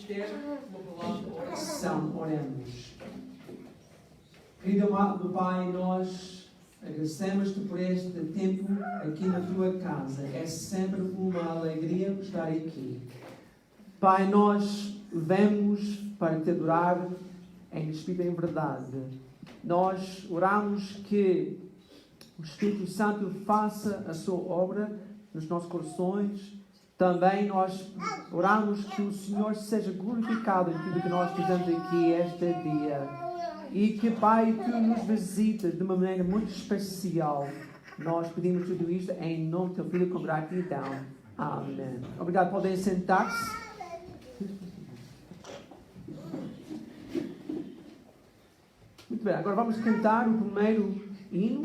ter uma palavra de oração. Oremos. Querido amado Pai, nós agradecemos-te por este tempo aqui na tua casa. É sempre uma alegria estar aqui. Pai, nós vemos para te adorar em espírito e em verdade. Nós oramos que o Espírito Santo faça a sua obra nos nossos corações. Também nós oramos que o Senhor seja glorificado em tudo que nós fizemos aqui este dia. E que, Pai, Tu nos visitas de uma maneira muito especial. Nós pedimos tudo isto em nome do Teu Filho com gratidão. Amém. Obrigado. Podem sentar-se. Muito bem. Agora vamos cantar o primeiro hino.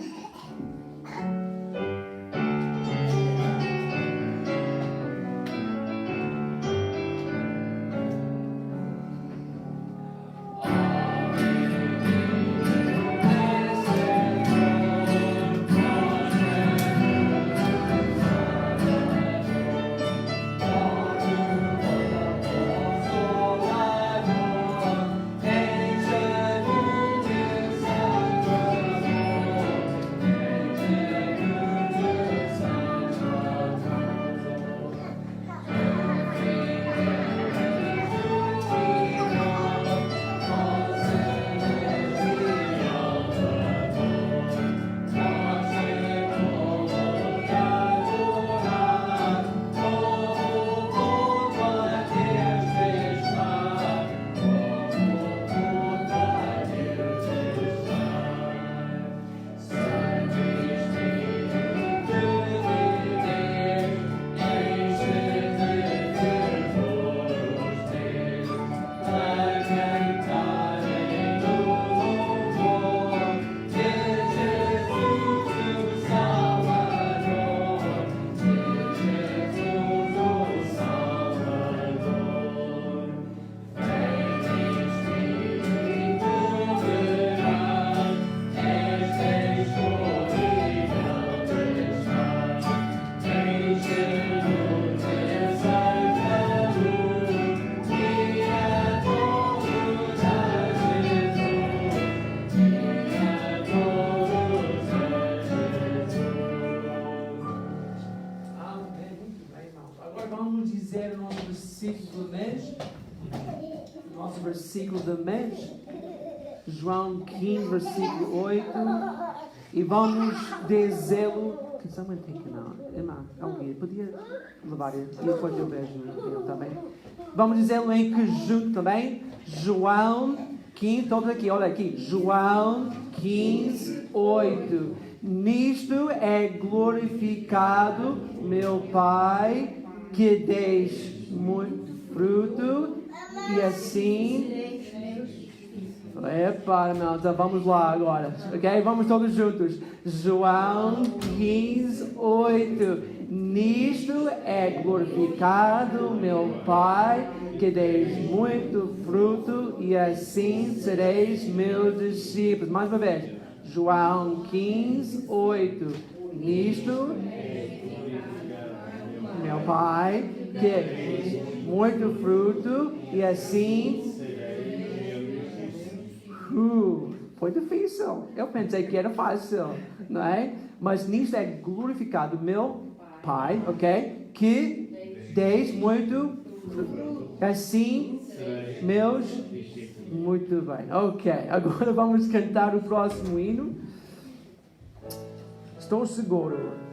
Versículo do mês, João 15, versículo 8, e vamos dizê-lo. Can someone take him out? Emma, alguém podia levar ele e depois eu vejo ele também. Vamos dizê-lo em conjunto também. João 15, todos aqui, olha aqui. João 15, 8. Nisto é glorificado meu Pai, que deis muito fruto. E assim, não, então vamos lá agora, ok? Vamos todos juntos. João 15, 8. Nisto é glorificado meu Pai, que deis muito fruto, e assim sereis meus discípulos. Mais uma vez. João 15, 8. Nisto, meu Pai, que muito fruto, e assim foi difícil. Eu pensei que era fácil, não é? Mas nisso é glorificado meu Pai, ok? Que deis muito fruto. Assim, meus... Muito bem, ok. Agora vamos cantar o próximo hino. Estou seguro.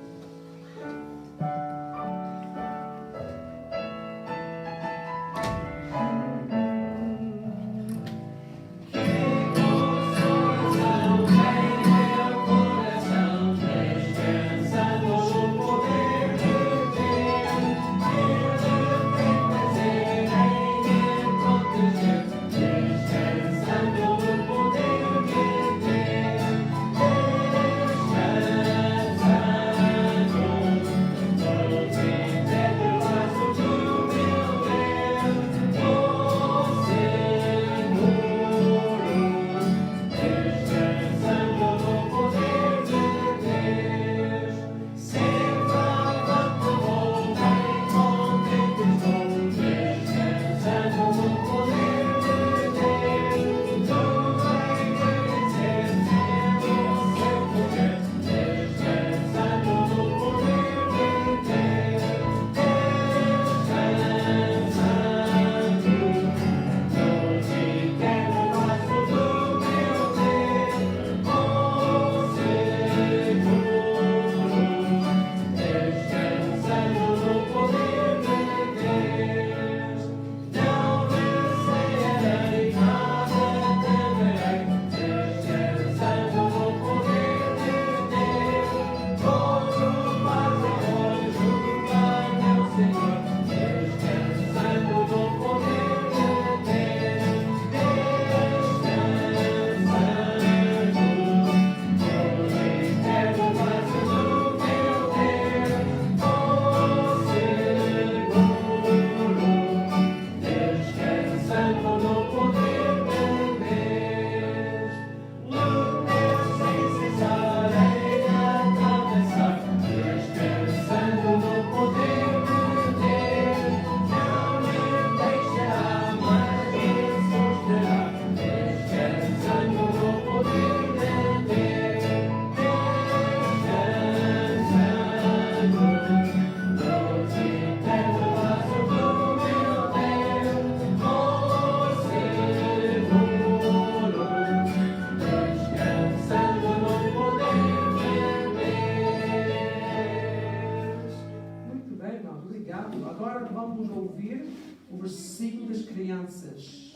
versículo das crianças.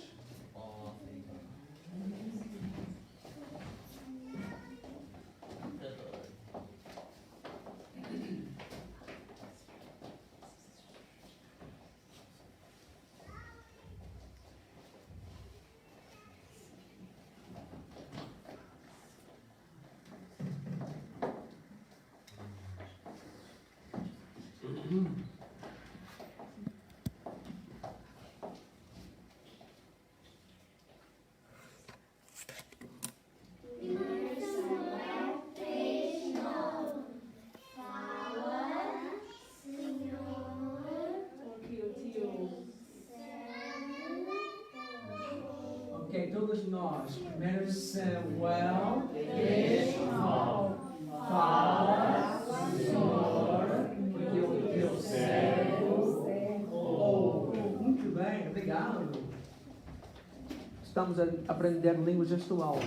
Ok, todos nós. 1 Samuel 3:9. Fala, Senhor, porque o teu servo ouve. Muito bem, obrigado. Estamos a aprender língua gestual.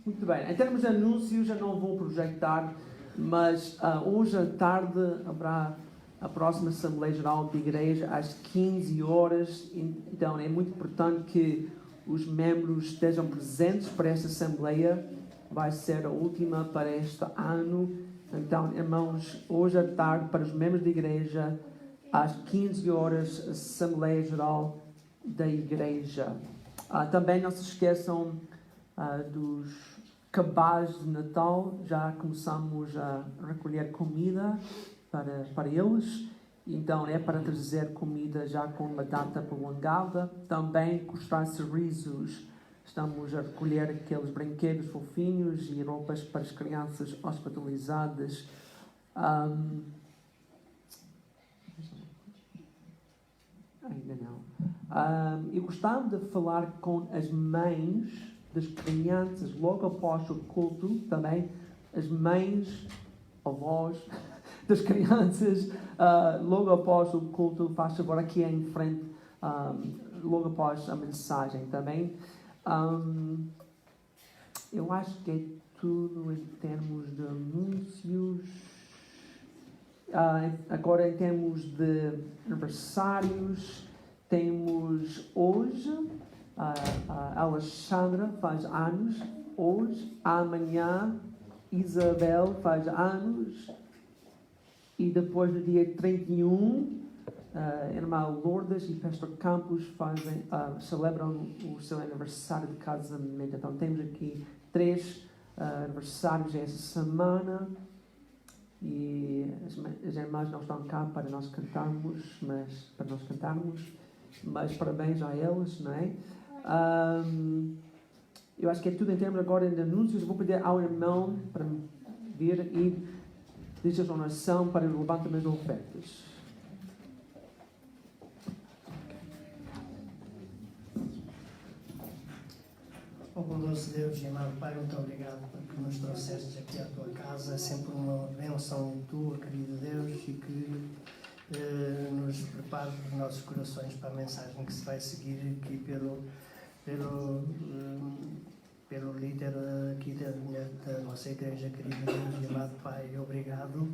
Muito bem, em termos de anúncios, eu não vou projetar, mas hoje à tarde haverá a próxima Assembleia Geral de Igreja às 15 horas. Então é muito importante que os membros estejam presentes para esta Assembleia. Vai ser a última para este ano. Então, irmãos, hoje à tarde, para os membros da Igreja, às 15 horas, Assembleia Geral da Igreja. Também não se esqueçam dos cabaz de Natal. Já começamos a recolher comida para eles. Então é para trazer comida já com uma data prolongada. Também com os sorrisos estamos a recolher aqueles brinquedos fofinhos e roupas para as crianças hospitalizadas. Ainda não. Eu gostava de falar com as mães das crianças logo após o culto, também as mães, avós das crianças, logo após o culto, faz favor aqui em frente, logo após a mensagem também. Eu acho que é tudo em termos de anúncios. Agora em termos de aniversários, temos hoje, a Alexandra faz anos, hoje, amanhã, Isabel faz anos. E depois, no dia 31, a irmã Lourdes e Pastor Campos celebram o seu aniversário de casamento. Então, temos aqui 3 aniversários esta semana. E as irmãs não estão cá para nós cantarmos, mas parabéns a elas, não é? Eu acho que é tudo em termos agora de anúncios. Eu vou pedir ao irmão para vir e dizer a oração para o levantamento de ofertas. Oh, bondoso Deus e amado Pai, muito obrigado porque nos trouxestes aqui à tua casa. É sempre uma bênção tua, querido Deus, e que nos prepares os nossos corações para a mensagem que se vai seguir aqui pelo líder aqui da nossa igreja, querido Deus e amado Pai. Obrigado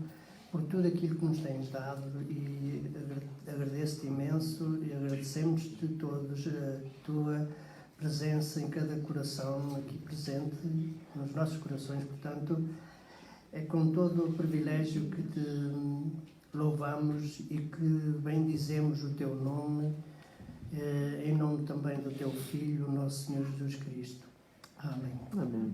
por tudo aquilo que nos tens dado e agradeço-te imenso e agradecemos-te todos a tua presença em cada coração aqui presente nos nossos corações. Portanto, é com todo o privilégio que te louvamos e que bendizemos o teu nome, em nome também do teu Filho, nosso Senhor Jesus Cristo. Amém. Amém.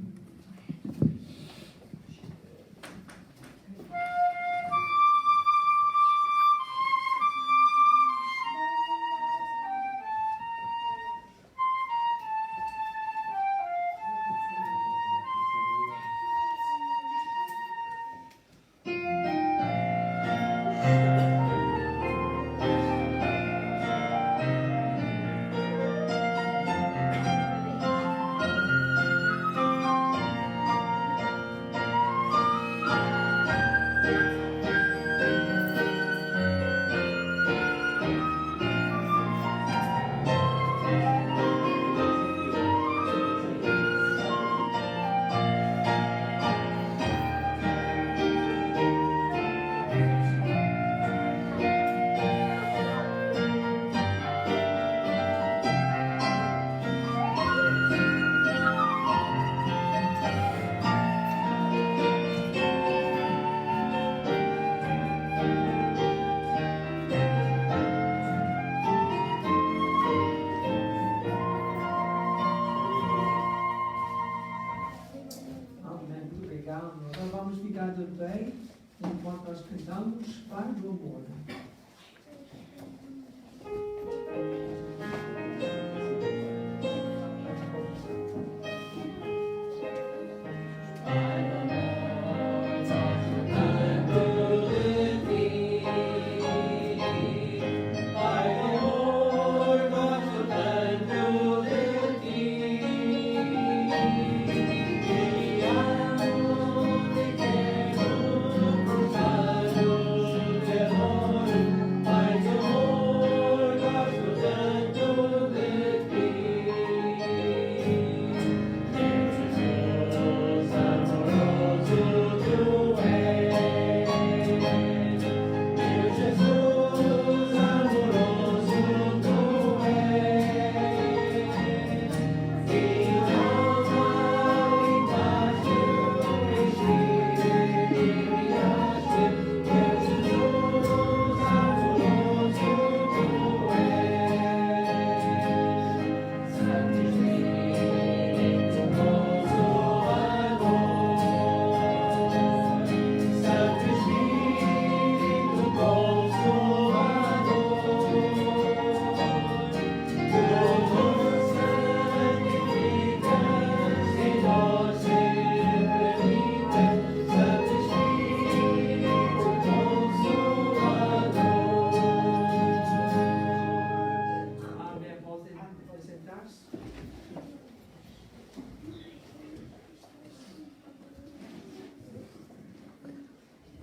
ficar de pé enquanto nós cantamos Pai do Amor.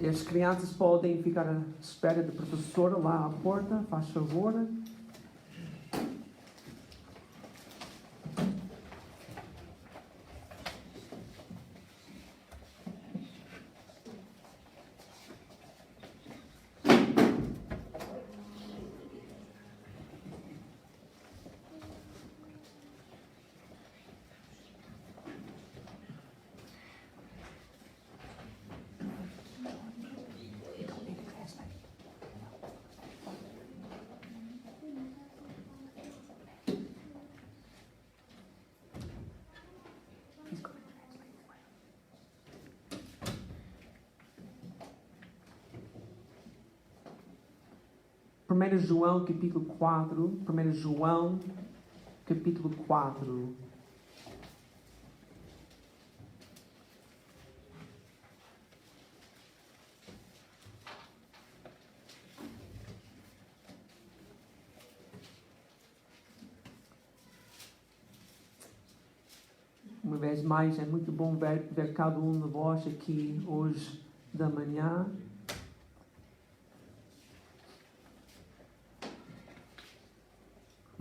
E as crianças podem ficar à espera da professora lá à porta, faz favor. Primeiro João capítulo 4, 1 João capítulo 4. Uma vez mais, é muito bom ver cada um de vós aqui hoje da manhã.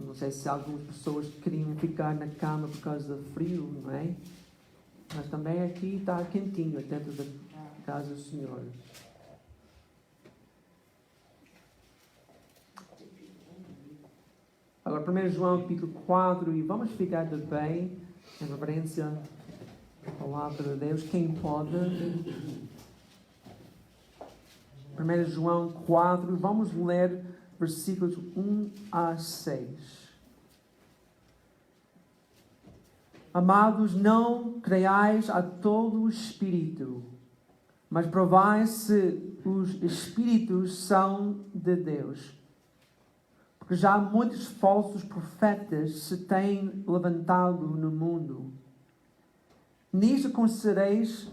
Não sei se algumas pessoas queriam ficar na cama por causa do frio, não é? Mas também aqui está quentinho, dentro da casa do Senhor. Agora, 1 João capítulo 4, e vamos ficar de pé, em reverência à palavra de Deus. Quem pode? 1 João 4, vamos ler versículos 1 a 6. Amados, não creiais a todo o espírito, mas provai se os espíritos são de Deus. Porque já muitos falsos profetas se têm levantado no mundo. Nisto conhecereis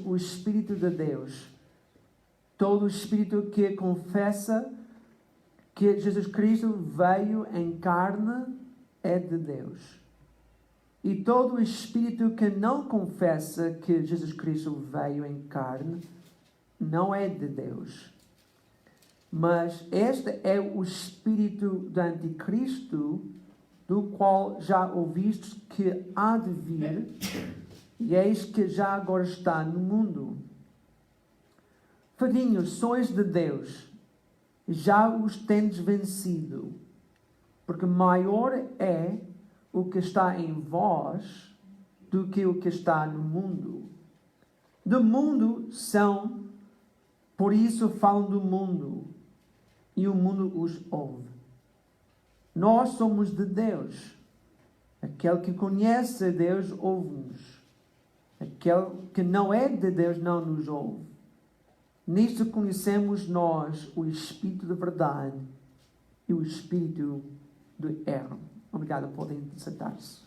o Espírito de Deus. Todo o espírito que confessa que Jesus Cristo veio em carne é de Deus. E todo o espírito que não confessa que Jesus Cristo veio em carne não é de Deus. Mas este é o espírito do anticristo, do qual já ouvistes que há de vir, e eis que já agora está no mundo. Filhinhos, sois de Deus, já os tendes vencido, porque maior é o que está em vós do que o que está no mundo. Do mundo são, por isso falam do mundo, e o mundo os ouve. Nós somos de Deus. Aquele que conhece a Deus ouve-nos. Aquele que não é de Deus não nos ouve. Nisto conhecemos nós o Espírito da verdade e o Espírito do erro. Obrigado, podem sentar-se.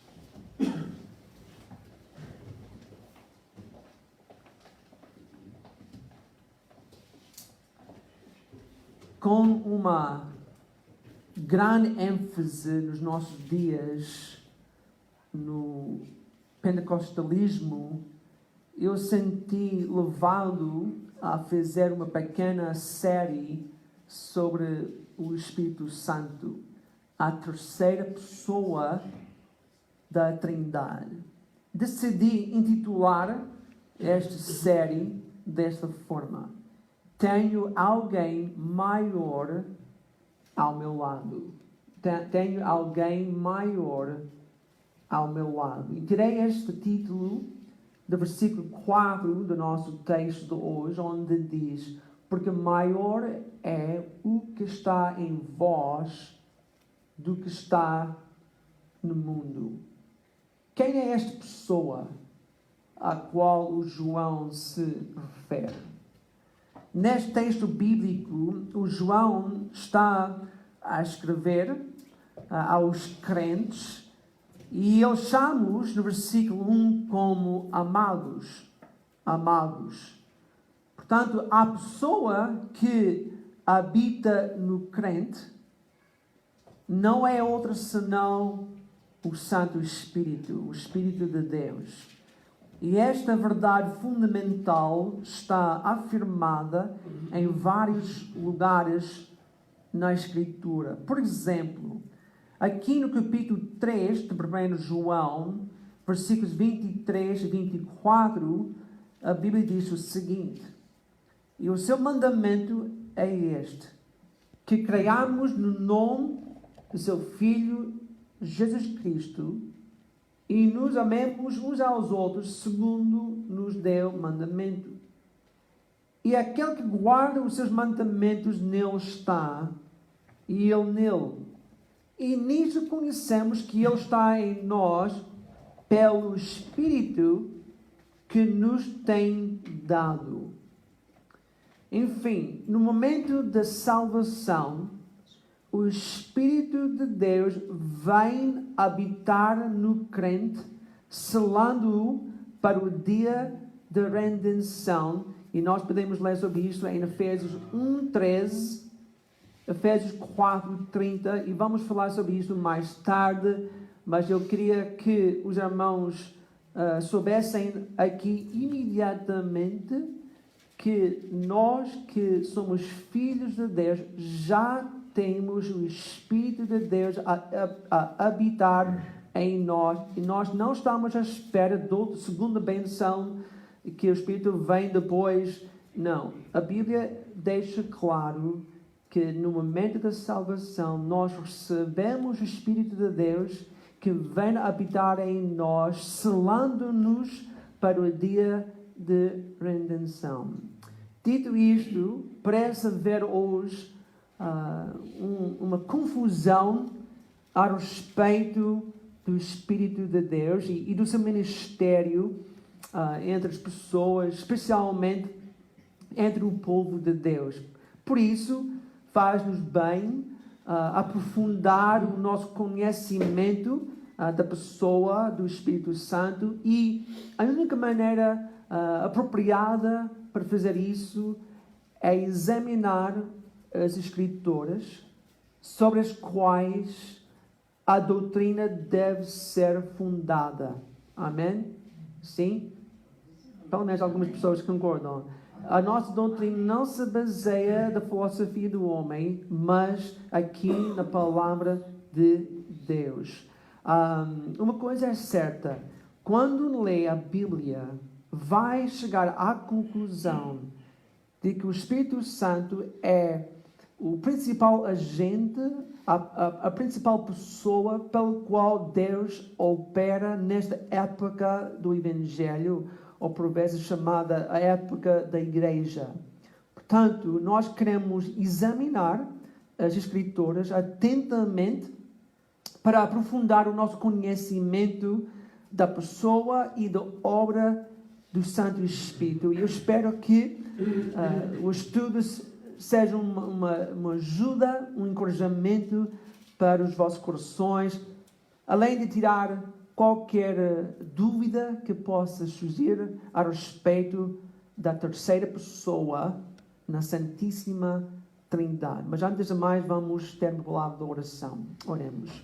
Com uma grande ênfase nos nossos dias no pentecostalismo, eu senti levado a fazer uma pequena série sobre o Espírito Santo, a terceira pessoa da Trindade. Decidi intitular esta série desta forma: Tenho alguém maior ao meu lado. Tenho alguém maior ao meu lado. E tirei este título do versículo 4 do nosso texto de hoje, onde diz: porque maior é o que está em vós do que está no mundo. Quem é esta pessoa a qual o João se refere? Neste texto bíblico, o João está a escrever aos crentes e ele chama-os, no versículo 1, como amados. Amados. Portanto, a pessoa que habita no crente não é outra senão o Santo Espírito, o Espírito de Deus. E esta verdade fundamental está afirmada em vários lugares na Escritura. Por exemplo, aqui no capítulo 3 de 1 João, versículos 23 e 24, a Bíblia diz o seguinte: e o seu mandamento é este, que creiamos no nome do seu Filho Jesus Cristo e nos amemos uns aos outros segundo nos deu mandamento. E aquele que guarda os seus mandamentos nele está, e ele nele. E nisso conhecemos que ele está em nós pelo Espírito que nos tem dado. Enfim, no momento da salvação, o Espírito de Deus vem habitar no crente, selando-o para o dia da redenção. E nós podemos ler sobre isto em Efésios 1:13, Efésios 4:30, e vamos falar sobre isto mais tarde, mas eu queria que os irmãos soubessem aqui imediatamente que nós que somos filhos de Deus já temos o Espírito de Deus a habitar em nós, e nós não estamos à espera da segunda benção que o Espírito vem depois. Não, a Bíblia deixa claro que no momento da salvação nós recebemos o Espírito de Deus que vem habitar em nós, selando-nos para o dia de redenção. Dito isto, parece haver hoje uma confusão a respeito do Espírito de Deus e do seu ministério entre as pessoas, especialmente entre o povo de Deus. Por isso, faz-nos bem aprofundar o nosso conhecimento da pessoa do Espírito Santo, e a única maneira apropriada para fazer isso é examinar as Escrituras sobre as quais a doutrina deve ser fundada. Amém? Sim? Pelo menos algumas pessoas concordam. A nossa doutrina não se baseia na filosofia do homem, mas aqui na palavra de Deus. Uma coisa é certa: quando lê a Bíblia, vai chegar à conclusão de que o Espírito Santo é o principal agente, a principal pessoa pela qual Deus opera nesta época do Evangelho, ou por vezes chamada a época da Igreja. Portanto, nós queremos examinar as Escrituras atentamente para aprofundar o nosso conhecimento da pessoa e da obra do Santo Espírito. E eu espero que o estudo seja uma ajuda, um encorajamento para os vossos corações, além de tirar qualquer dúvida que possa surgir a respeito da terceira pessoa na Santíssima Trindade. Mas antes de mais, vamos ter uma palavra de oração. Oremos.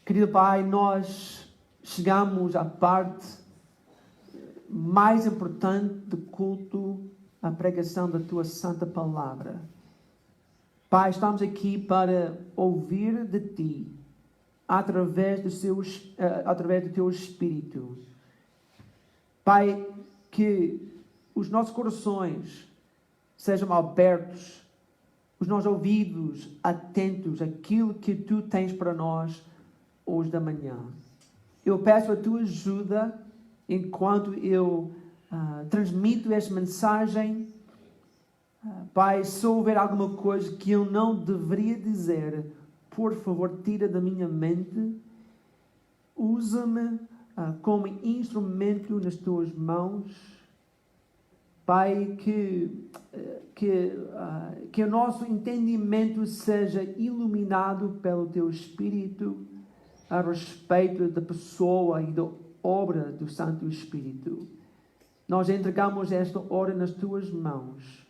Querido Pai, nós chegamos à parte mais importante do culto, a pregação da Tua Santa Palavra. Pai, estamos aqui para ouvir de Ti, através do Teu Espírito. Pai, que os nossos corações sejam abertos, os nossos ouvidos atentos àquilo que Tu tens para nós hoje da manhã. Eu peço a Tua ajuda enquanto eu transmito esta mensagem. Pai, se houver alguma coisa que eu não deveria dizer, por favor, tira da minha mente. Usa-me como instrumento nas Tuas mãos. Pai, que o nosso entendimento seja iluminado pelo Teu Espírito a respeito da pessoa e da obra do Santo Espírito. Nós entregamos esta hora nas Tuas mãos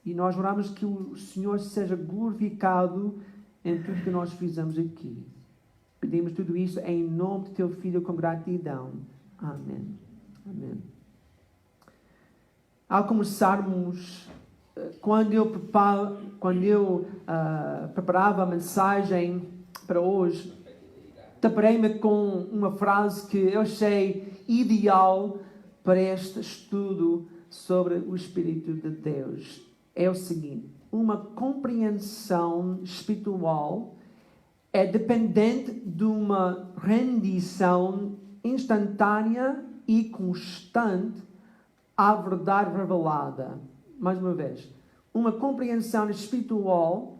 e nós oramos que o Senhor seja glorificado em tudo que nós fizemos aqui. Pedimos tudo isso em nome de Teu Filho com gratidão. Amém. Amém. Ao começarmos, quando eu preparava a mensagem para hoje, deparei-me com uma frase que eu achei ideal para este estudo sobre o Espírito de Deus. É o seguinte: uma compreensão espiritual é dependente de uma rendição instantânea e constante à verdade revelada. Mais uma vez, uma compreensão espiritual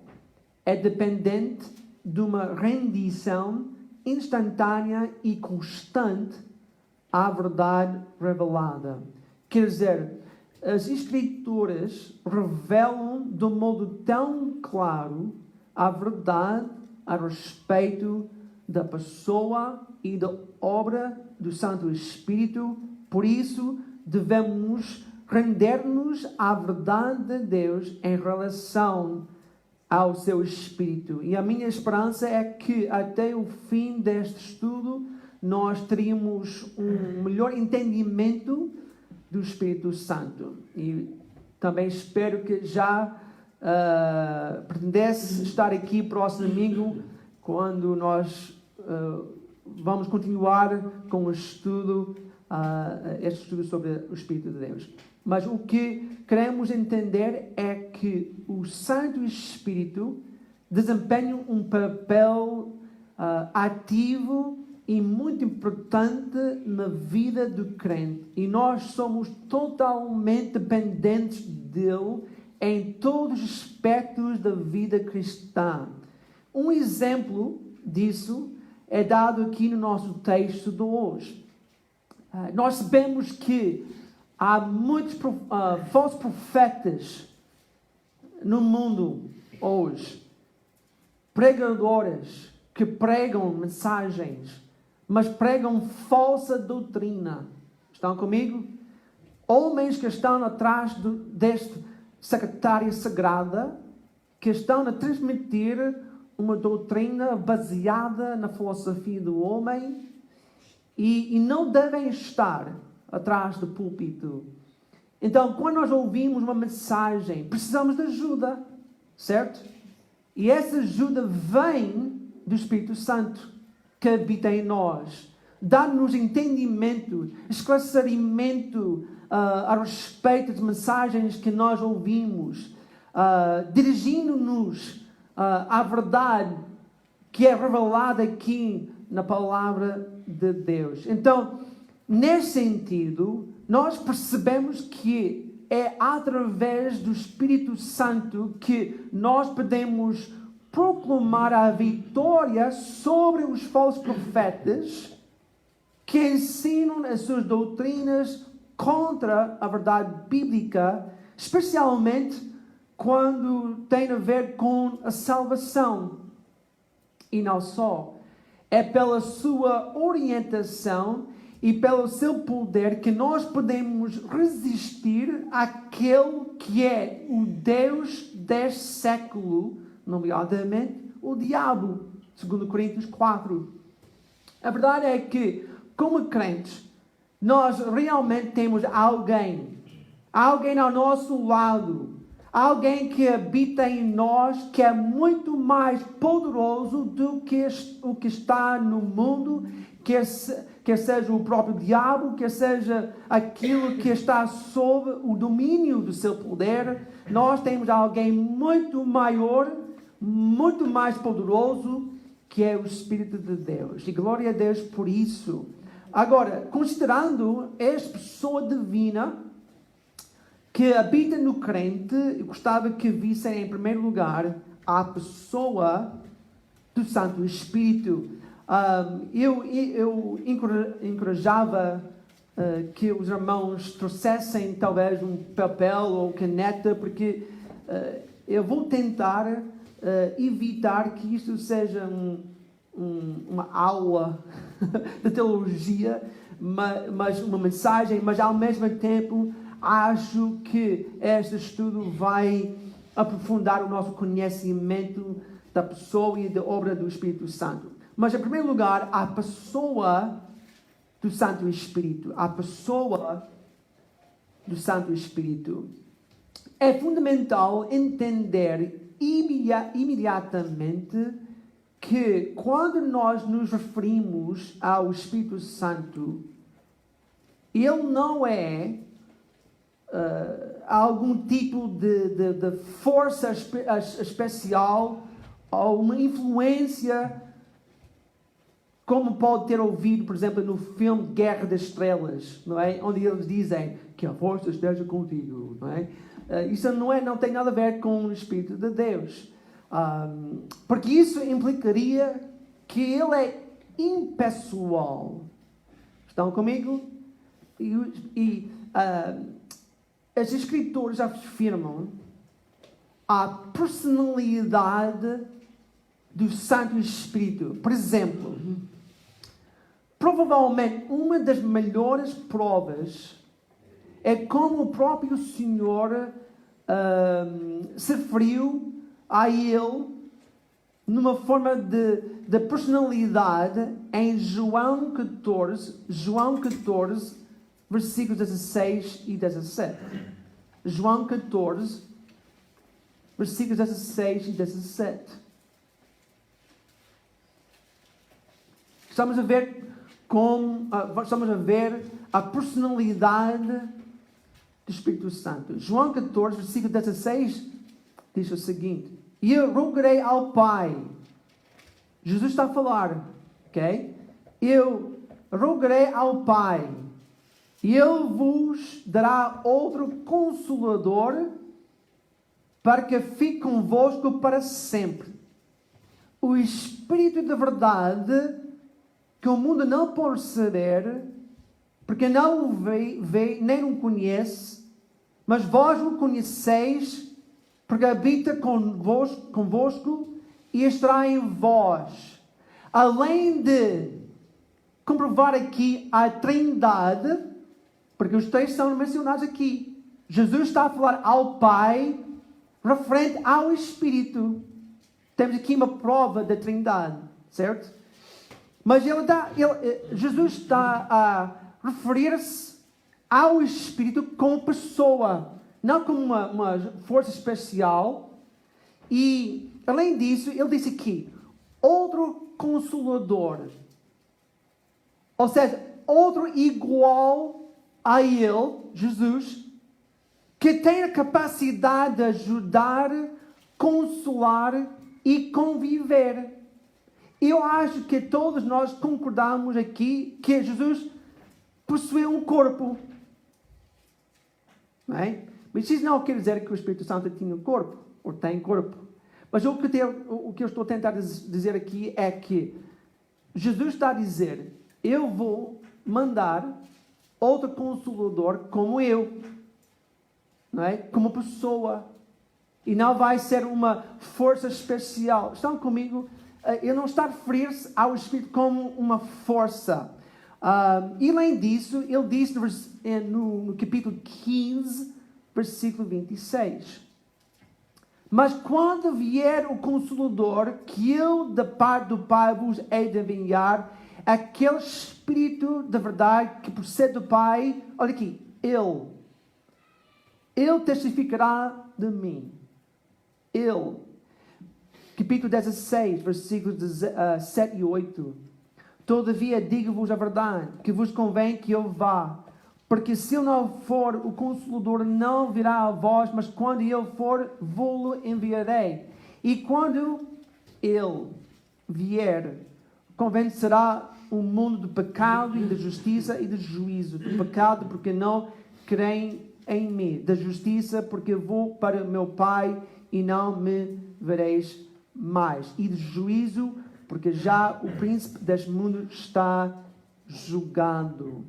é dependente de uma rendição instantânea e constante à verdade revelada. Quer dizer, as Escrituras revelam de um modo tão claro a verdade a respeito da pessoa e da obra do Santo Espírito. Por isso, devemos render-nos à verdade de Deus em relação ao Seu Espírito. E a minha esperança é que até o fim deste estudo nós teríamos um melhor entendimento do Espírito Santo. E também espero que já pretendesse estar aqui próximo domingo, quando nós vamos continuar com o estudo, este estudo sobre o Espírito de Deus. Mas o que queremos entender é que o Santo Espírito desempenha um papel ativo e muito importante na vida do crente. E nós somos totalmente dependentes dele em todos os aspectos da vida cristã. Um exemplo disso é dado aqui no nosso texto de hoje. Nós sabemos que há muitos falsos profetas no mundo hoje, pregadores que pregam mensagens, mas pregam falsa doutrina. Estão comigo? Homens que estão atrás deste secretária sagrada, que estão a transmitir uma doutrina baseada na filosofia do homem e não devem estar atrás do púlpito. Então, quando nós ouvimos uma mensagem, precisamos de ajuda, certo? E essa ajuda vem do Espírito Santo que habita em nós. Dá-nos entendimento, esclarecimento a respeito de mensagens que nós ouvimos, dirigindo-nos à verdade que é revelada aqui na Palavra de Deus. Então, nesse sentido, nós percebemos que é através do Espírito Santo que nós podemos proclamar a vitória sobre os falsos profetas que ensinam as suas doutrinas contra a verdade bíblica, especialmente quando tem a ver com a salvação. E não só. É pela sua orientação e pelo seu poder que nós podemos resistir àquele que é o Deus deste século, nomeadamente o diabo, segundo Coríntios 4. A verdade é que, como crentes, nós realmente temos alguém ao nosso lado, alguém que habita em nós, que é muito mais poderoso do que o que está no mundo, quer seja o próprio diabo, quer seja aquilo que está sob o domínio do seu poder. Nós temos alguém muito maior, muito mais poderoso, que é o Espírito de Deus. E glória a Deus por isso. Agora, considerando esta pessoa divina que habita no crente, eu gostava que vissem em primeiro lugar a pessoa do Santo Espírito. Eu encorajava que os irmãos trouxessem talvez um papel ou caneta, porque eu vou tentar evitar que isto seja uma aula de teologia, mas uma mensagem, mas ao mesmo tempo acho que este estudo vai aprofundar o nosso conhecimento da pessoa e da obra do Espírito Santo. Mas, em primeiro lugar, a pessoa do Santo Espírito. A pessoa do Santo Espírito. É fundamental entender imediatamente que quando nós nos referimos ao Espírito Santo, ele não é algum tipo de força especial ou uma influência, como pode ter ouvido, por exemplo, no filme Guerra das Estrelas, não é? Onde eles dizem que a força esteja contigo, não é? Isso não tem nada a ver com o Espírito de Deus. Porque isso implicaria que ele é impessoal. Estão comigo? Os escritores afirmam a personalidade do Santo Espírito. Por exemplo, provavelmente uma das melhores provas é como o próprio Senhor se referiu a ele numa forma de personalidade em João 14, versículos 16 e 17. João 14, versículos 16 e 17. Estamos a ver a personalidade do Espírito Santo. João 14, versículo 16, diz o seguinte: e eu rogarei ao Pai. Jesus está a falar, ok? Eu rogarei ao Pai, e Ele vos dará outro Consolador, para que fique convosco para sempre. O Espírito da verdade, que o mundo não pode receber, porque não o vê nem o conhece, mas vós o conheceis, porque habita convosco e estará em vós. Além de comprovar aqui a Trindade, porque os três são mencionados aqui. Jesus está a falar ao Pai, referente ao Espírito. Temos aqui uma prova da Trindade, certo? Mas Jesus está a referir-se ao Espírito como pessoa, não como uma força especial. E, além disso, ele disse aqui, outro Consolador. Ou seja, outro igual a ele, Jesus, que tem a capacidade de ajudar, consolar e conviver. Eu acho que todos nós concordamos aqui que Jesus possui um corpo. Não é? Mas isso não quer dizer que o Espírito Santo tinha um corpo, ou tem corpo. Mas o que eu estou a tentar dizer aqui é que Jesus está a dizer, eu vou mandar outro consolador como eu, não é? Como pessoa. E não vai ser uma força especial. Estão comigo? Ele não está a referir-se ao Espírito como uma força. E além disso, ele diz no capítulo 15, versículo 26. Mas quando vier o Consolador, que eu da parte do Pai vos hei de enviar, aquele Espírito de verdade que procede do Pai, olha aqui, Ele testificará de mim. Ele. Capítulo 16, versículos 7 e 8. Todavia digo-vos a verdade, que vos convém que eu vá, porque se eu não for, o Consolador não virá a vós, mas quando eu for, vou-lo enviarei. E quando ele vier, convencerá o mundo do pecado e da justiça e do juízo. Do pecado, porque não creem em mim. Da justiça, porque vou para o meu Pai e não me vereis mais. E do juízo, porque já o príncipe deste mundo está julgando.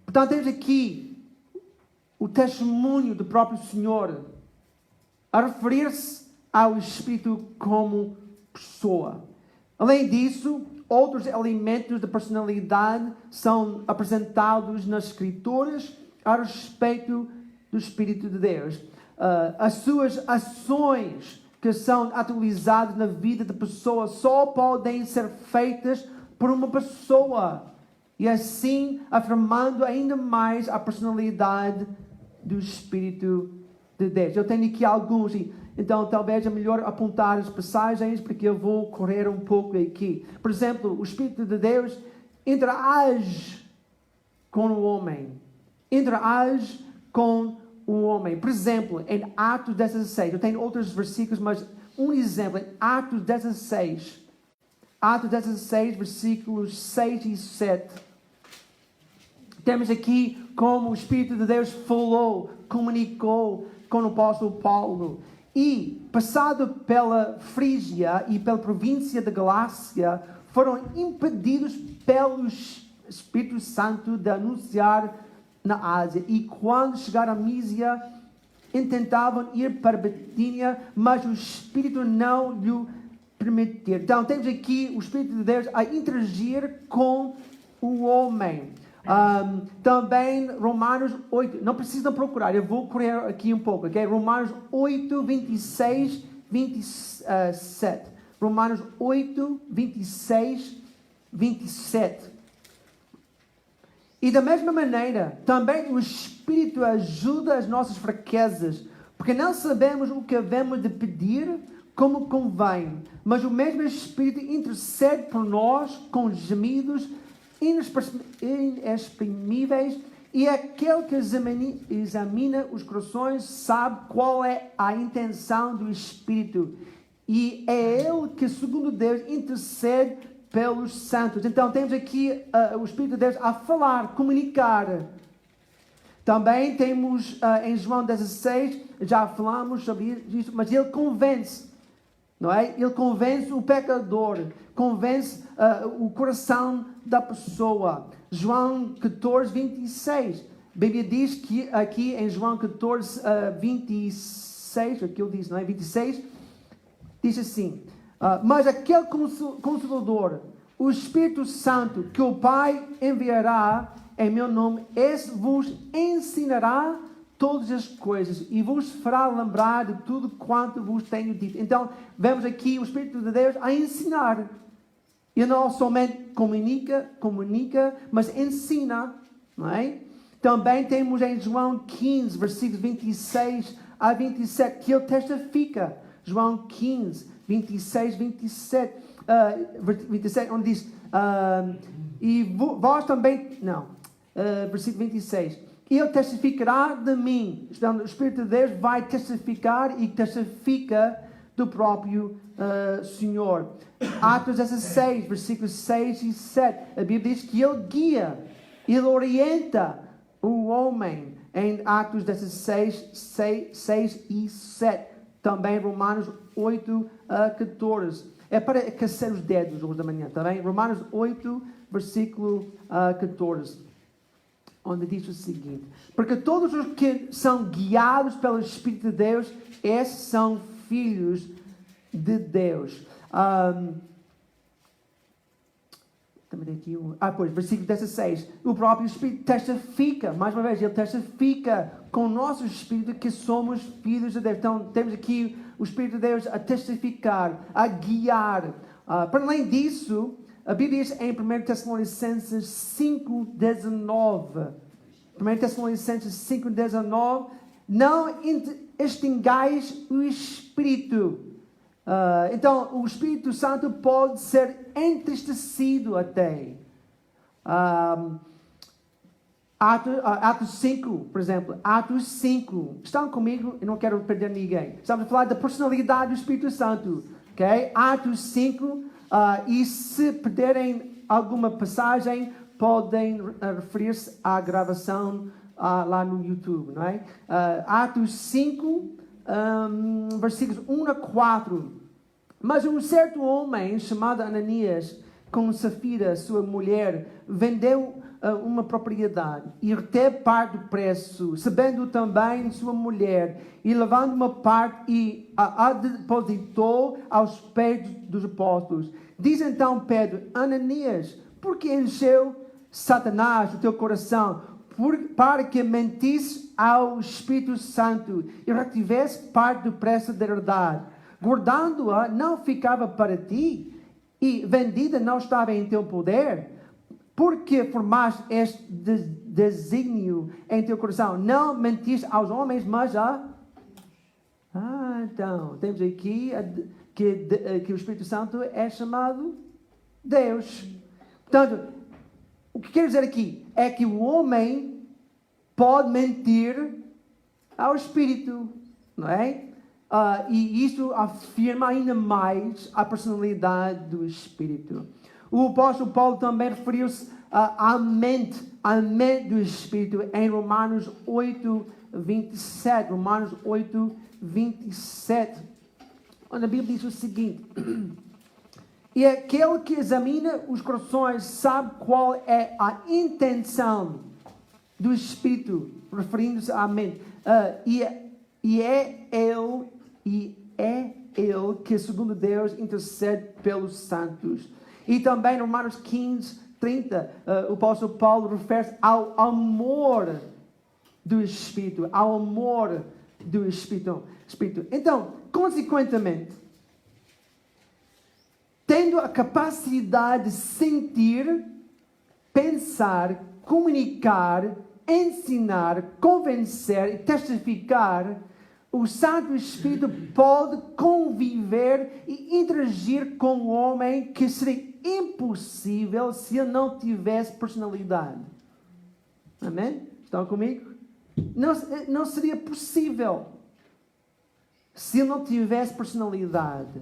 Portanto, temos aqui o testemunho do próprio Senhor a referir-se ao Espírito como pessoa. Além disso, outros elementos da personalidade são apresentados nas Escrituras a respeito do Espírito de Deus. As suas ações que são atualizadas na vida da pessoa só podem ser feitas por uma pessoa. E assim, afirmando ainda mais a personalidade do Espírito de Deus. Eu tenho aqui alguns, então talvez é melhor apontar as passagens, porque eu vou correr um pouco aqui. Por exemplo, o Espírito de Deus interage com o homem. Interage com o homem. Por exemplo, em Atos 16, eu tenho outros versículos, mas um exemplo, em Atos 16. Atos 16, versículos 6 e 7. Temos aqui como o Espírito de Deus falou, comunicou com o apóstolo Paulo. E, passado pela Frígia e pela província da Galácia, foram impedidos pelo Espírito Santo de anunciar na Ásia. E quando chegaram a Mísia, intentavam ir para Betínia, mas o Espírito não lhe permitiu. Então, temos aqui o Espírito de Deus a interagir com o homem. Também Romanos 8, não precisam procurar, eu vou correr aqui um pouco, ok? Romanos 8, 26, 27. Romanos 8, 26, 27. E da mesma maneira, também o Espírito ajuda as nossas fraquezas, porque não sabemos o que havemos de pedir como convém, mas o mesmo Espírito intercede por nós com gemidos inexprimíveis, e aquele que examina os corações sabe qual é a intenção do Espírito, e é Ele que, segundo Deus, intercede pelos santos. Então temos aqui o Espírito de Deus a falar, comunicar. Também temos em João 16, já falamos sobre isso, mas Ele convence. Não é? Ele convence o pecador, convence o coração da pessoa. João 14, 26. A Bíblia diz que aqui em João 14, 26, aqui ele diz, não é? 26, diz assim: mas aquele Consolador, o Espírito Santo, que o Pai enviará em meu nome, esse vos ensinará todas as coisas e vos fará lembrar de tudo quanto vos tenho dito. Então, vemos aqui o Espírito de Deus a ensinar. Ele não somente comunica, mas ensina. Não é? Também temos em João 15, versículos 26 a 27, que ele testifica. João 15, 26, 27, 27, onde diz, e vós também, versículo 26, Ele testificará de mim. Então, o Espírito de Deus vai testificar e testifica do próprio Senhor. Atos 16, versículos 6 e 7. A Bíblia diz que Ele guia, Ele orienta o homem. Em Atos 16, 6 e 7. Também Romanos 8 a 14. É para aquecer os dedos hoje da manhã, está bem? Romanos 8, versículo 14, onde diz o seguinte: porque todos os que são guiados pelo Espírito de Deus, esses são filhos de Deus. Também tem aqui versículo 16. O próprio Espírito testifica, mais uma vez, ele testifica com o nosso Espírito que somos filhos de Deus. Então, temos aqui o Espírito de Deus a testificar, a guiar. Para além disso, a Bíblia diz em 1 Tessalonicenses 5,19. 1 Tessalonicenses 5,19. Não extingais o Espírito. Então, o Espírito Santo pode ser entristecido até. Atos 5, por exemplo. Atos 5. Estão comigo? Eu não quero perder ninguém. Estamos a falar da personalidade do Espírito Santo. Okay? Atos 5. E se perderem alguma passagem, podem referir-se à gravação lá no YouTube. Não é? Atos 5, versículos 1 a 4. Mas um certo homem chamado Ananias, com Safira, sua mulher, vendeu uma propriedade e reteve parte do preço, sabendo também sua mulher, e levando uma parte e a depositou aos pés dos apóstolos. Diz então Pedro: Ananias, por que encheu Satanás o teu coração para que mentisses ao Espírito Santo e retivesse parte do preço da herdade? Guardando-a não ficava para ti, e vendida não estava em teu poder? Porque formaste este desígnio em teu coração? Não mentiste aos homens, mas a... então, temos aqui que o Espírito Santo é chamado Deus. Portanto, o que quero dizer aqui é que o homem pode mentir ao Espírito, não é? E isso afirma ainda mais a personalidade do Espírito. O apóstolo Paulo também referiu-se à mente do Espírito em Romanos 8, 27. Romanos 8, 27. Onde a Bíblia diz o seguinte: e aquele que examina os corações sabe qual é a intenção do Espírito, referindo-se à mente. E é Ele que, segundo Deus, intercede pelos santos. E também no Romanos 15, 30, o apóstolo Paulo refere-se ao amor do Espírito. Ao amor do Espírito. Então, consequentemente, tendo a capacidade de sentir, pensar, comunicar, ensinar, convencer e testificar, o Santo Espírito pode conviver e interagir com o homem, que seria impossível se ele não tivesse personalidade. Amém? Estão comigo? Não seria possível se ele não tivesse personalidade.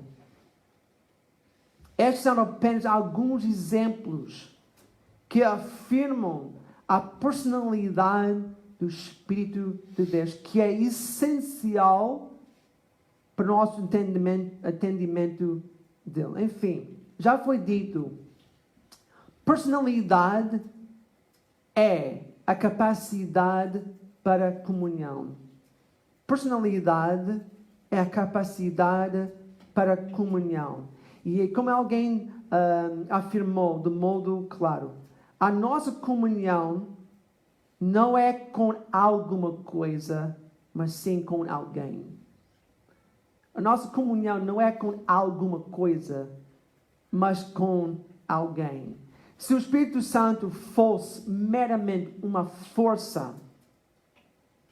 Estes são apenas alguns exemplos que afirmam a personalidade do Espírito de Deus, que é essencial para o nosso entendimento dele. Enfim, já foi dito, personalidade é a capacidade para comunhão. Personalidade é a capacidade para comunhão. E como alguém afirmou de modo claro, a nossa comunhão não é com alguma coisa, mas sim com alguém. A nossa comunhão não é com alguma coisa, mas com alguém. Se o Espírito Santo fosse meramente uma força,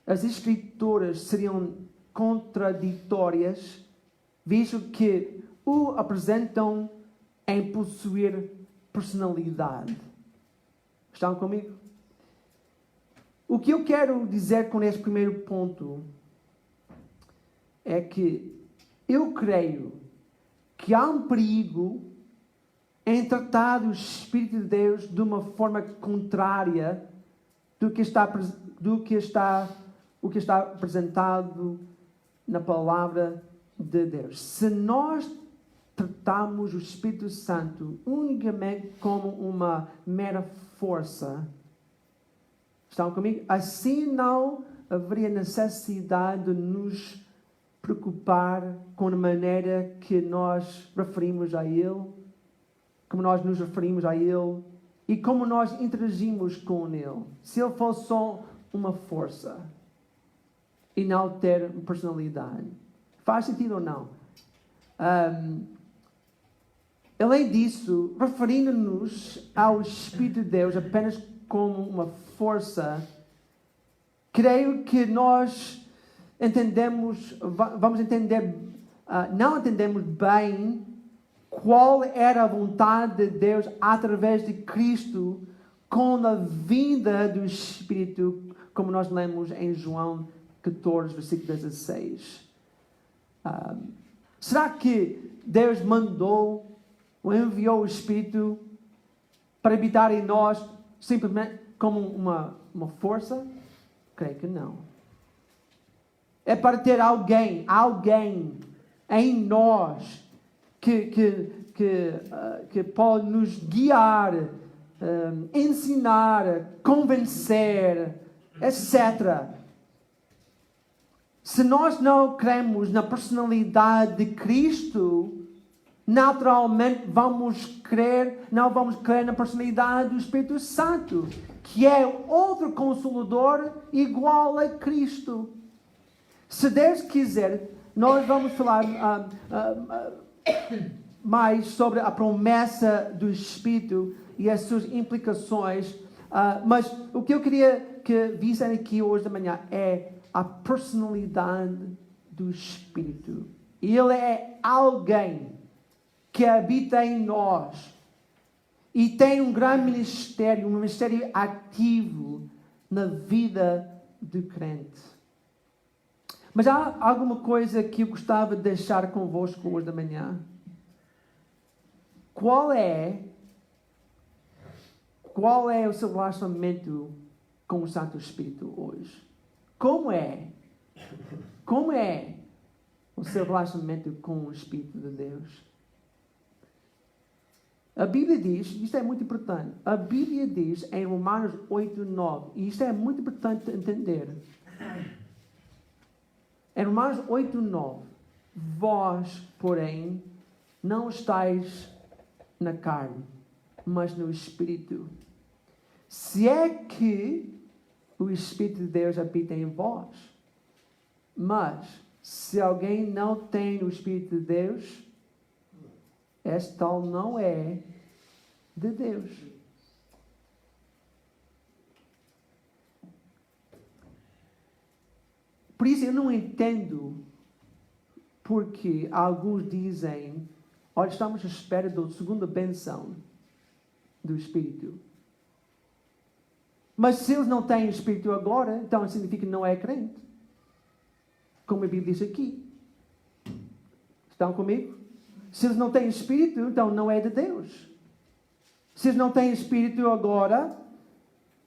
as Escrituras seriam contraditórias, visto que o apresentam em possuir personalidade. Estão comigo? O que eu quero dizer com este primeiro ponto é que eu creio que há um perigo em tratar o Espírito de Deus de uma forma contrária do que está apresentado na palavra de Deus. Se nós tratamos o Espírito Santo unicamente como uma mera força. Estão comigo? Assim não haveria necessidade de nos preocupar com a maneira que nós referimos a Ele, como nós nos referimos a Ele e como nós interagimos com Ele. Se Ele fosse só uma força e não ter personalidade. Faz sentido ou não? Além disso, referindo-nos ao Espírito de Deus apenas como uma força, creio que nós vamos entender, não entendemos bem qual era a vontade de Deus através de Cristo com a vinda do Espírito, como nós lemos em João 14, versículo 16. Será que Deus mandou ou enviou o Espírito para habitar em nós simplesmente como uma força? Creio que não. É para ter alguém em nós que pode nos guiar, ensinar, convencer, etc. Se nós não cremos na personalidade de Cristo, naturalmente não vamos crer na personalidade do Espírito Santo, que é outro Consolador igual a Cristo. Se Deus quiser, nós vamos falar mais sobre a promessa do Espírito e as suas implicações. Mas o que eu queria que vissem aqui hoje de manhã é a personalidade do Espírito. Ele é alguém que habita em nós e tem um grande ministério, um ministério ativo na vida do crente. Mas há alguma coisa que eu gostava de deixar convosco hoje da manhã? Qual é o seu relacionamento com o Santo Espírito hoje? Como é o seu relacionamento com o Espírito de Deus? A Bíblia diz, isto é muito importante, a Bíblia diz em Romanos 8:9, e isto é muito importante entender. Em Romanos 8:9, vós, porém, não estáis na carne, mas no Espírito. Se é que o Espírito de Deus habita em vós. Mas, se alguém não tem o Espírito de Deus, esse tal não é de Deus. Por isso eu não entendo porque alguns dizem, olha, estamos à espera da segunda benção do Espírito. Mas se eles não têm o Espírito agora, então significa que não é crente. Como a Bíblia diz aqui. Estão comigo? Se eles não têm Espírito, então não é de Deus. Se eles não têm Espírito agora,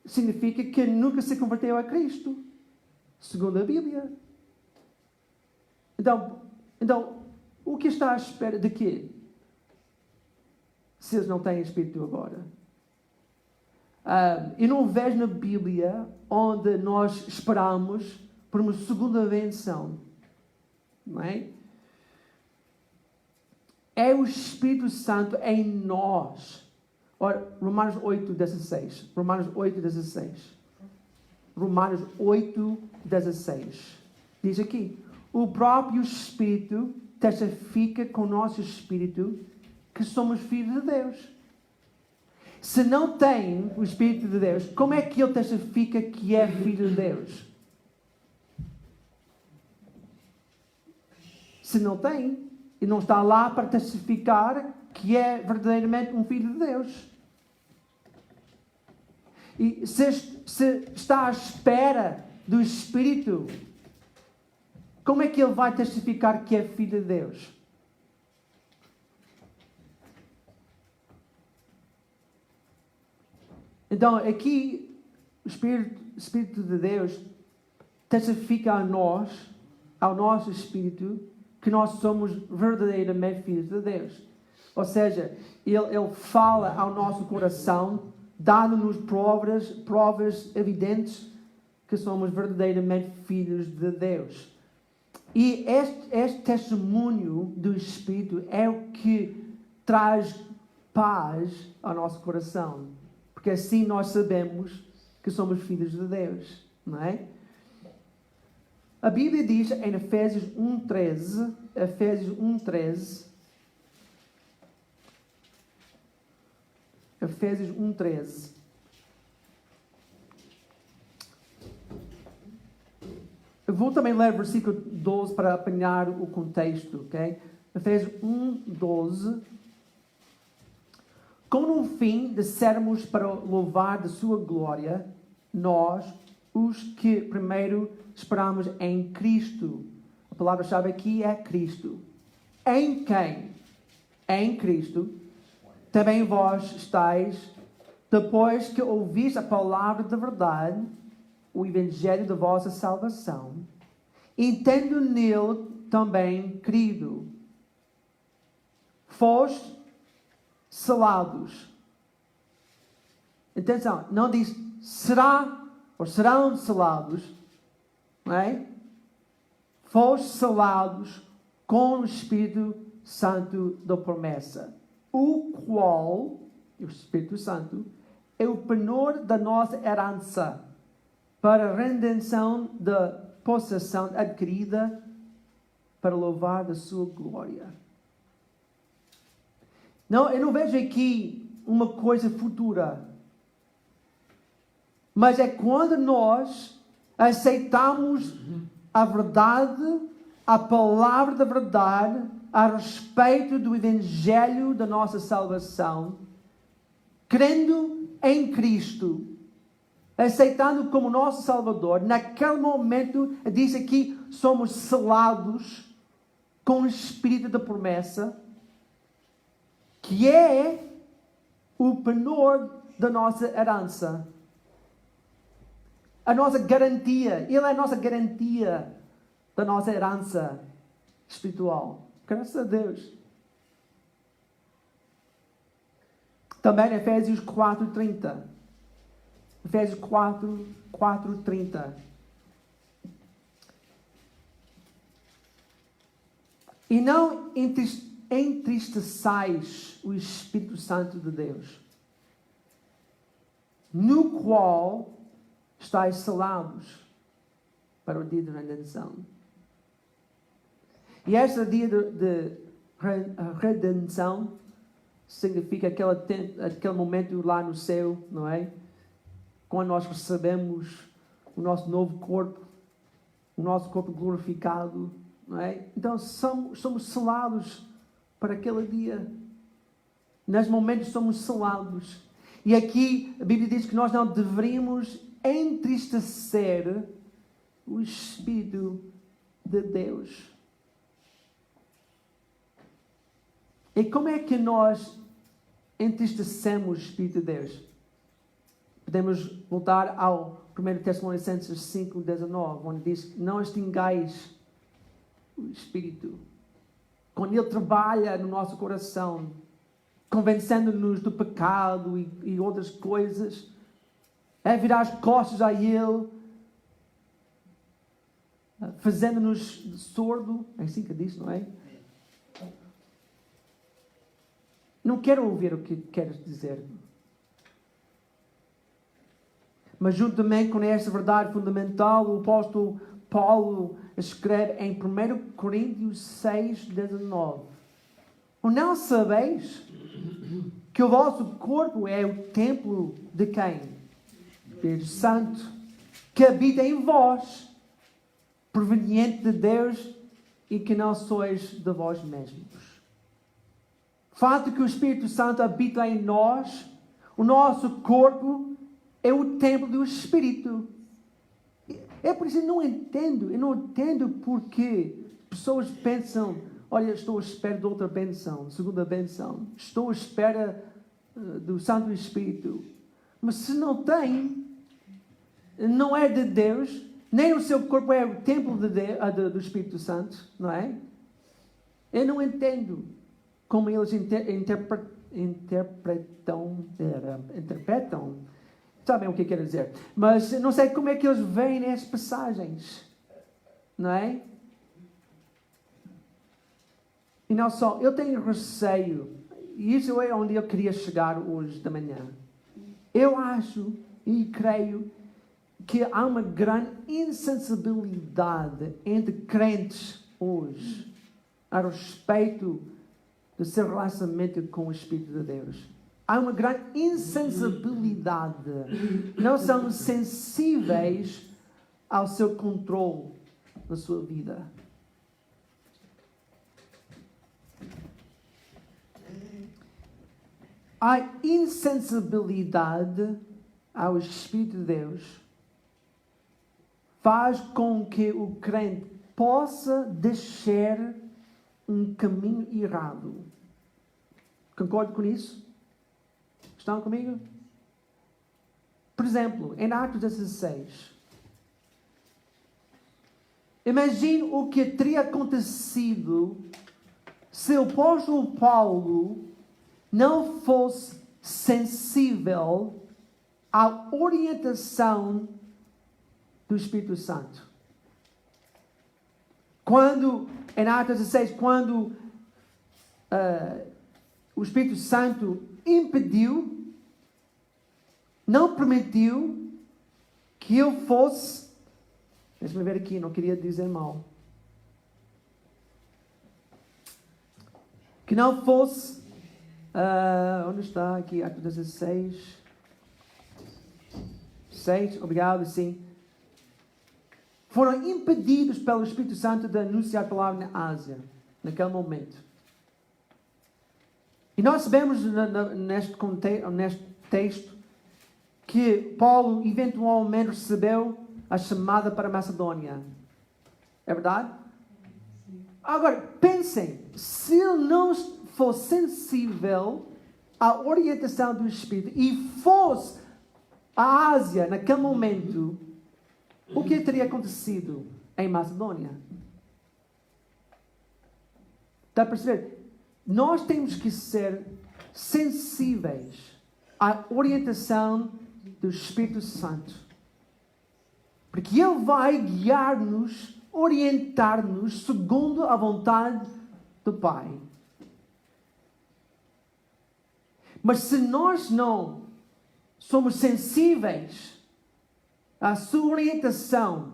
significa que nunca se converteu a Cristo. Segundo a Bíblia. Então, o que está à espera de quê? Se eles não têm Espírito agora. Eu não vejo na Bíblia onde nós esperamos por uma segunda benção. Não é? É o Espírito Santo em nós. Ora, Romanos 8:16. Romanos 8:16. Romanos 8:16. Diz aqui: o próprio Espírito testifica com o nosso Espírito que somos filhos de Deus. Se não tem o Espírito de Deus, como é que ele testifica que é filho de Deus? Se não tem, e não está lá para testificar que é verdadeiramente um filho de Deus. E se está à espera do Espírito, como é que ele vai testificar que é filho de Deus? Então, aqui, o Espírito de Deus testifica a nós, ao nosso espírito, que nós somos verdadeiramente filhos de Deus. Ou seja, Ele fala ao nosso coração, dando-nos provas evidentes que somos verdadeiramente filhos de Deus. E este testemunho do Espírito é o que traz paz ao nosso coração. Porque assim nós sabemos que somos filhos de Deus, não é? A Bíblia diz em Efésios 1:13, Efésios 1:13, eu vou também ler o versículo 12 para apanhar o contexto, ok? Efésios 1:12. Com o fim de sermos para louvar de sua glória, nós, os que primeiro esperamos em Cristo. A palavra-chave aqui é Cristo. Em quem? Em Cristo. Também vós estáis, depois que ouviste a palavra da verdade, o evangelho da vossa salvação, e tendo nele também crido, foste selados. Atenção, não diz será ou serão selados, não é? Foste selados com o Espírito Santo da promessa, o qual, o Espírito Santo, é o penhor da nossa herança, para a redenção da possessão adquirida, para louvar da sua glória. Não, eu não vejo aqui uma coisa futura. Mas é quando nós aceitamos a verdade, a palavra da verdade, a respeito do evangelho da nossa salvação, crendo em Cristo, aceitando como nosso Salvador, naquele momento, diz aqui, somos selados com o Espírito da promessa, que é o penhor da nossa herança. A nossa garantia. Ele é a nossa garantia da nossa herança espiritual. Graças a Deus. Também Efésios 4:30. Efésios 4:30. E não entristeçais o Espírito Santo de Deus, no qual estáis selados para o dia de redenção. E este dia de redenção significa aquele momento lá no céu, não é? Quando nós recebemos o nosso novo corpo, o nosso corpo glorificado, não é? Então somos selados para aquele dia. Nesse momento somos selados. E aqui a Bíblia diz que nós não deveríamos entristecer o Espírito de Deus. E como é que nós entristecemos o Espírito de Deus? Podemos voltar ao 1 Tessalonicenses 5:19, onde diz: não extingais o Espírito. Quando Ele trabalha no nosso coração, convencendo-nos do pecado e outras coisas, é virar as costas a Ele, fazendo-nos sordo. É assim que diz, não é? Não quero ouvir o que queres dizer. Mas juntamente com esta verdade fundamental, o apóstolo Paulo escreve em 1 Coríntios 6:19. Ou não sabeis que o vosso corpo é o templo de quem? Espírito Santo, que habita em vós, proveniente de Deus, e que não sois de vós mesmos. O fato que o Espírito Santo habita em nós, o nosso corpo é o templo do Espírito. É por isso que eu não entendo porque pessoas pensam: olha, estou à espera de outra benção, segunda benção, estou à espera do Santo Espírito. Mas se não tem, não é de Deus, nem o seu corpo é o templo do Espírito Santo, não é? Eu não entendo como eles interpretam. Sabem o que eu quero dizer. Mas não sei como é que eles veem as passagens. Não é? E não só, eu tenho receio. E isso é onde eu queria chegar hoje de manhã. Eu acho e creio que há uma grande insensibilidade entre crentes hoje a respeito do seu relacionamento com o Espírito de Deus. Há uma grande insensibilidade. Não são sensíveis ao seu controle na sua vida. A insensibilidade ao Espírito de Deus faz com que o crente possa descer um caminho errado. Concordo com isso? Estão comigo? Por exemplo, em Atos 16, imagine o que teria acontecido se o apóstolo Paulo não fosse sensível à orientação do Espírito Santo. Quando, em Atos 16, quando o Espírito Santo impediu, não permitiu que eu fosse, deixa-me ver aqui, não queria dizer mal, que não fosse, onde está aqui, Atos 16, 6, obrigado, sim. Foram impedidos pelo Espírito Santo de anunciar a palavra na Ásia, naquele momento. E nós sabemos neste texto que Paulo eventualmente recebeu a chamada para a Macedónia. É verdade? Agora, pensem, se ele não fosse sensível à orientação do Espírito e fosse à Ásia naquele momento, o que teria acontecido em Macedónia? Está a perceber? Nós temos que ser sensíveis à orientação do Espírito Santo. Porque Ele vai guiar-nos, orientar-nos segundo a vontade do Pai. Mas se nós não somos sensíveis à sua orientação,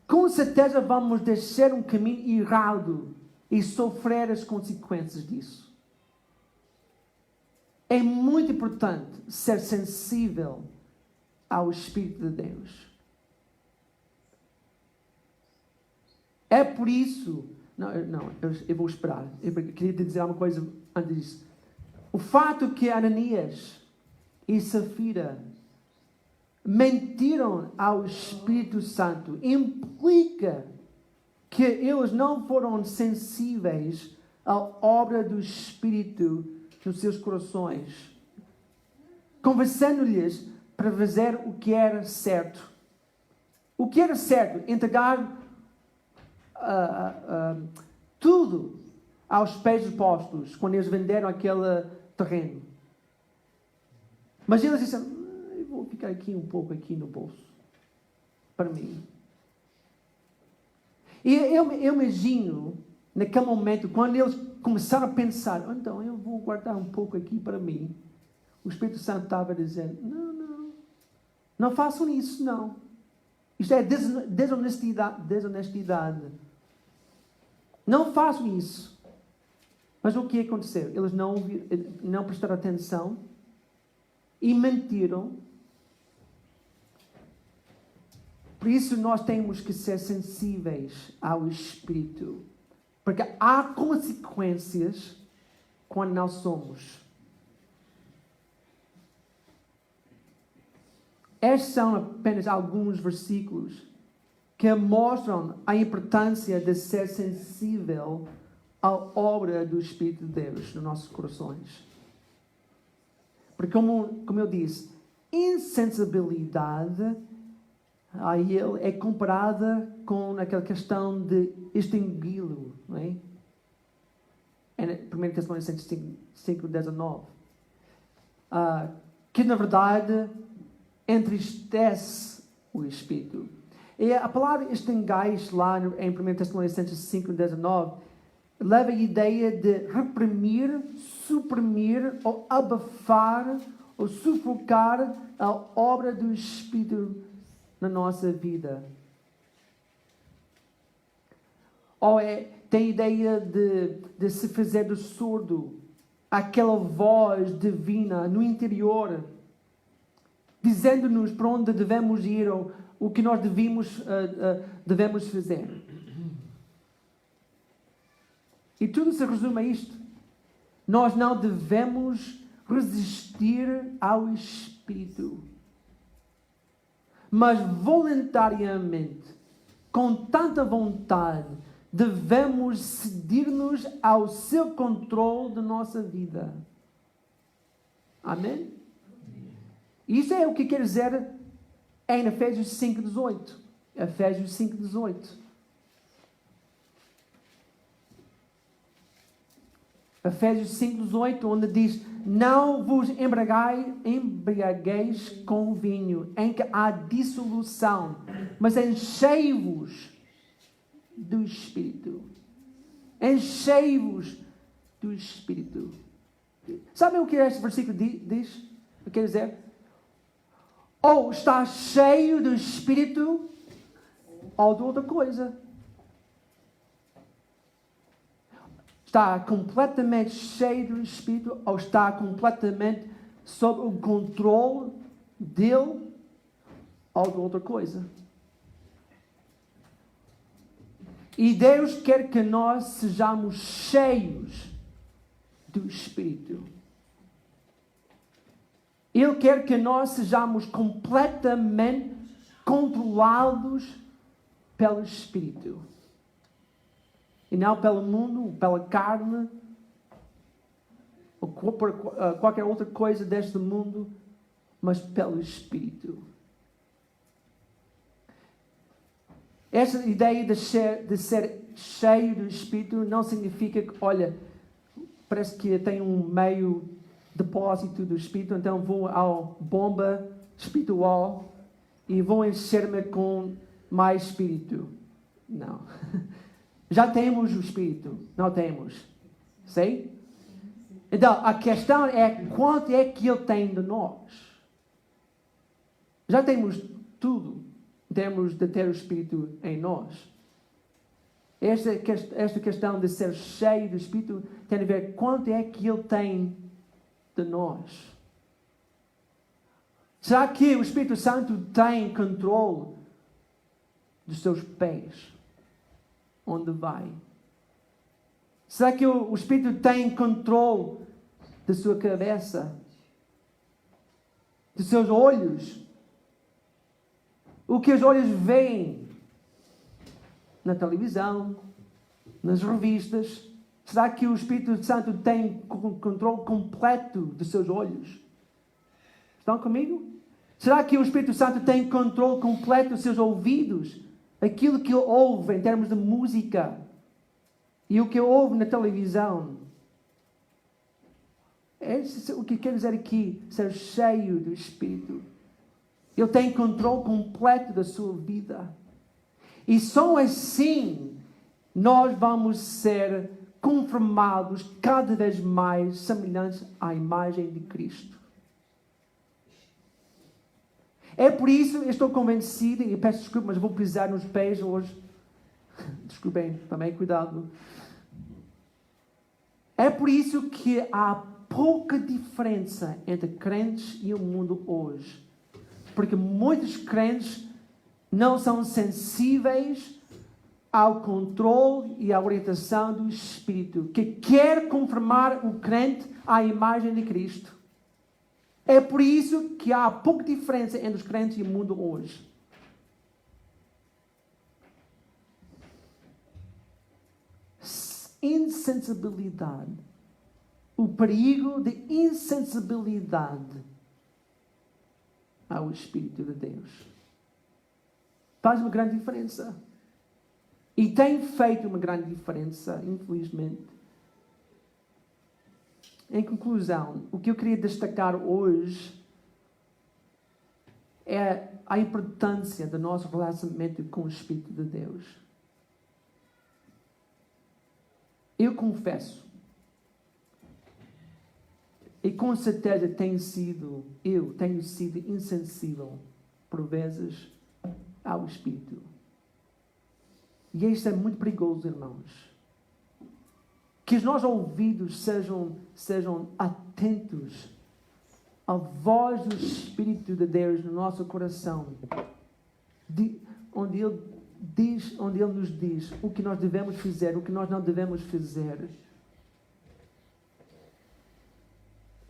com certeza vamos descer um caminho errado e sofrer as consequências disso. É muito importante ser sensível ao Espírito de Deus. É por isso... Eu vou esperar. Eu queria te dizer uma coisa antes disso. O fato que Ananias e Safira mentiram ao Espírito Santo implica que eles não foram sensíveis à obra do Espírito nos seus corações, conversando-lhes para fazer o que era certo. O que era certo? Entregar tudo aos pés dos apóstolos quando eles venderam aquele terreno. Mas eles disseram: eu vou ficar aqui um pouco aqui no bolso para mim. E eu imagino naquele momento, quando eles começaram a pensar: então eu vou guardar um pouco aqui para mim, o Espírito Santo estava a dizer: não façam isso, não. Isto é desonestidade. Não façam isso. Mas o que aconteceu? Eles não prestaram atenção e mentiram. Por isso nós temos que ser sensíveis ao Espírito. Porque há consequências quando não somos. Estes são apenas alguns versículos que mostram a importância de ser sensível à obra do Espírito de Deus nos nossos corações. Porque como eu disse, insensibilidade a ele é comparada com aquela questão de extingui-lo, não é? em 1 Tessalonicenses 5:19, que na verdade entristece o Espírito. E a palavra estengais lá em 1 Tessalonicenses 5:19 leva a ideia de reprimir, suprimir ou abafar ou sufocar a obra do Espírito na nossa vida. Ou tem a ideia de se fazer de surdo aquela voz divina no interior, dizendo-nos para onde devemos ir ou o que nós devemos fazer. E tudo se resume a isto. Nós não devemos resistir ao Espírito, mas voluntariamente, com tanta vontade, devemos ceder-nos ao seu controle da nossa vida. Amém? Isso é o que quer dizer em Efésios 5:18. Efésios 5:18. Efésios 5:18, onde diz: não vos embriagueis com vinho, em que há dissolução, mas enchei-vos do Espírito. Enchei-vos do Espírito. Sabem o que este versículo diz? Quer dizer, ou está cheio do Espírito, ou de outra coisa. Está completamente cheio do Espírito, ou está completamente sob o controle dele, ou de outra coisa. E Deus quer que nós sejamos cheios do Espírito. Ele quer que nós sejamos completamente controlados pelo Espírito. E não pelo mundo, pela carne, ou por qualquer outra coisa deste mundo, mas pelo Espírito. Esta ideia de ser cheio do Espírito não significa que, olha, parece que tem um meio depósito do Espírito, então vou à bomba espiritual e vou encher-me com mais Espírito. Não. Já temos o Espírito, não temos. Sei? Então, a questão é quanto é que Ele tem de nós. Já temos tudo em termos de ter o Espírito em nós. Esta questão de ser cheio do Espírito tem a ver quanto é que Ele tem de nós. Será que o Espírito Santo tem controle dos seus pés? Onde vai? Será que o Espírito tem controle da sua cabeça? Dos seus olhos? O que os olhos veem na televisão, nas revistas? Será que o Espírito Santo tem controle completo dos seus olhos? Estão comigo? Será que o Espírito Santo tem controle completo dos seus ouvidos? Aquilo que ele ouve em termos de música e o que ele ouve na televisão. É o que quer dizer aqui, ser cheio do Espírito. Ele tem controle completo da sua vida. E só assim nós vamos ser conformados cada vez mais semelhantes à imagem de Cristo. É por isso que eu estou convencido, e peço desculpa, mas vou pisar nos pés hoje. Desculpem, também cuidado. É por isso que há pouca diferença entre crentes e o mundo hoje. Porque muitos crentes não são sensíveis ao controle e à orientação do Espírito, que quer conformar o crente à imagem de Cristo. É por isso que há pouca diferença entre os crentes e o mundo hoje. Insensibilidade. O perigo de insensibilidade ao Espírito de Deus. Faz uma grande diferença. E tem feito uma grande diferença, infelizmente. em conclusão, o que eu queria destacar hoje é a importância do nosso relacionamento com o Espírito de Deus. Eu confesso, e com certeza tenho sido insensível, por vezes, ao Espírito. E isso é muito perigoso, irmãos. Que os nossos ouvidos sejam atentos à voz do Espírito de Deus no nosso coração, onde Ele nos diz o que nós devemos fazer, o que nós não devemos fazer.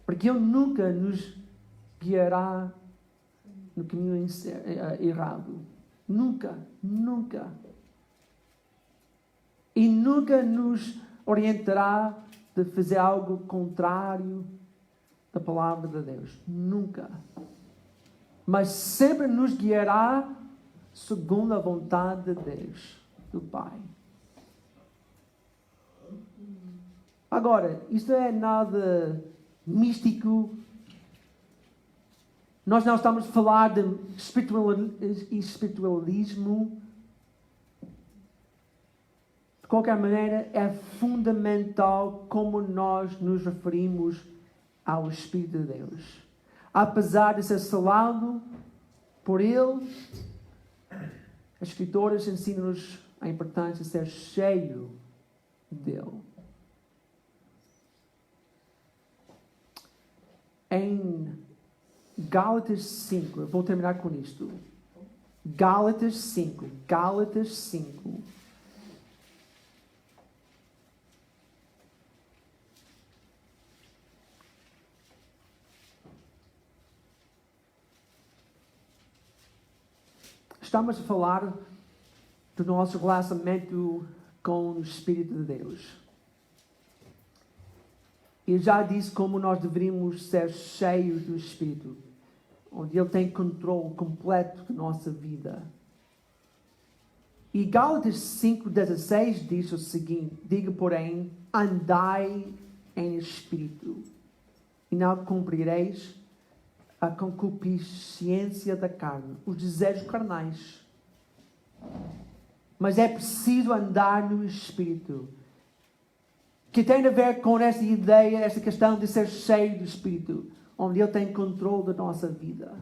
Porque Ele nunca nos guiará no caminho errado. Nunca, nunca. E nunca nos orientará de fazer algo contrário da palavra de Deus. Nunca. Mas sempre nos guiará segundo a vontade de Deus, do Pai. Agora, isto não é nada místico. Nós não estamos a falar de espiritualismo. De qualquer maneira, é fundamental como nós nos referimos ao Espírito de Deus. Apesar de ser selado por Ele, as Escrituras ensinam-nos a importância de ser cheio dele. Em Gálatas 5, eu vou terminar com isto. Gálatas 5. Estamos a falar do nosso relacionamento com o Espírito de Deus. Eu já disse como nós deveríamos ser cheios do Espírito, onde Ele tem controle completo da nossa vida. E Gálatas 5,16 diz o seguinte: diga, porém, andai em Espírito, e não cumprireis a concupiscência da carne, os desejos carnais. Mas é preciso andar no Espírito, que tem a ver com esta ideia, esta questão de ser cheio do Espírito, onde Ele tem controle da nossa vida.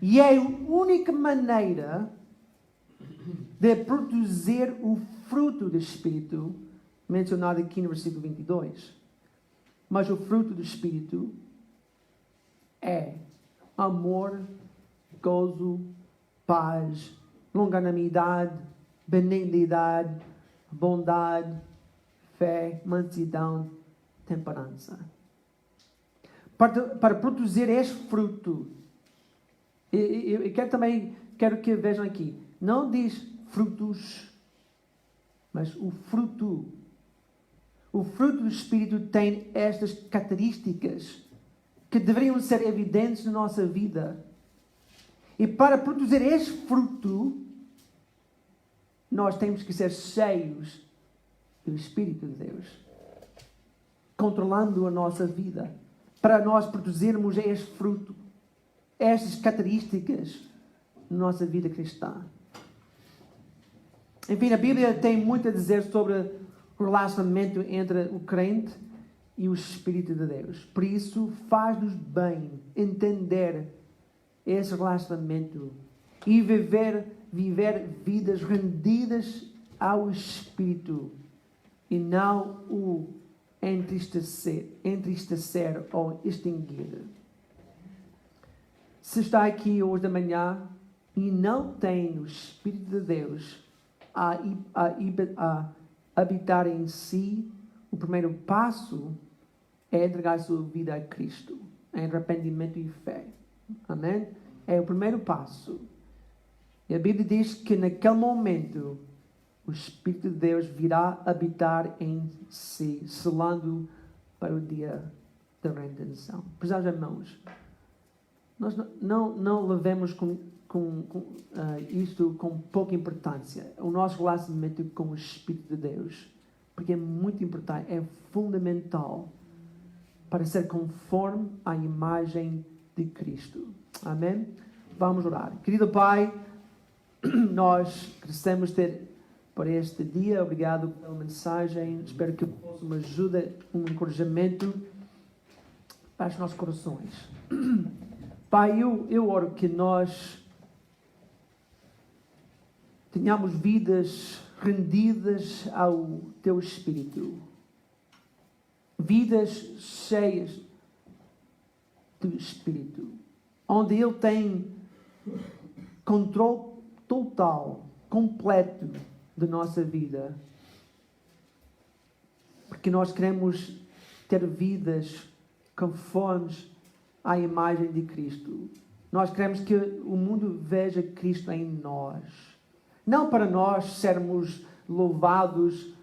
E é a única maneira de produzir o fruto do Espírito, mencionado aqui no versículo 22. Mas o fruto do Espírito é amor, gozo, paz, longanimidade, benignidade, bondade, fé, mansidão, temperança. Para produzir este fruto, eu quero que vejam aqui, não diz frutos, mas o fruto. O fruto do Espírito tem estas características que deveriam ser evidentes na nossa vida. E para produzir este fruto, nós temos que ser cheios do Espírito de Deus, controlando a nossa vida, para nós produzirmos este fruto, estas características na nossa vida cristã. Enfim, a Bíblia tem muito a dizer sobre o relacionamento entre o crente e o Espírito de Deus. Por isso, faz-nos bem entender esse relacionamento e viver vidas rendidas ao Espírito e não o entristecer ou extinguir. Se está aqui hoje de manhã e não tem o Espírito de Deus a habitar em si, o primeiro passo é entregar a sua vida a Cristo, em arrependimento e fé. Amém? É o primeiro passo. E a Bíblia diz que naquele momento o Espírito de Deus virá habitar em si, selando para o dia da redenção. Prezados irmãos, nós não levemos isto com pouca importância, o nosso relacionamento com o Espírito de Deus, porque é muito importante, é fundamental para ser conforme à imagem de Cristo. Amém? Vamos orar. Querido Pai, nós queremos ter por este dia. Obrigado pela mensagem. Espero que fosse uma ajuda, um encorajamento para os nossos corações. Pai, eu oro que nós tenhamos vidas rendidas ao Teu Espírito. Vidas cheias do Espírito. Onde Ele tem controle total, completo de nossa vida. Porque nós queremos ter vidas conformes à imagem de Cristo. Nós queremos que o mundo veja Cristo em nós. Não para nós sermos louvados,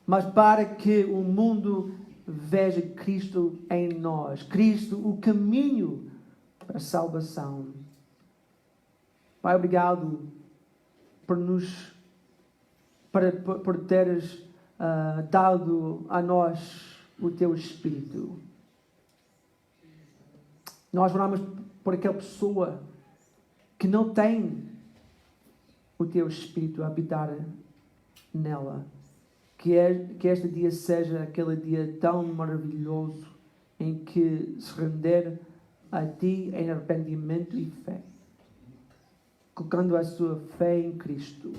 mas para que o mundo veja Cristo em nós. Cristo, o caminho para a salvação. Pai, obrigado por teres dado a nós o Teu Espírito. Nós oramos por aquela pessoa que não tem o Teu Espírito a habitar nela. Que este dia seja aquele dia tão maravilhoso em que se render a Ti em arrependimento e fé. Colocando a sua fé em Cristo.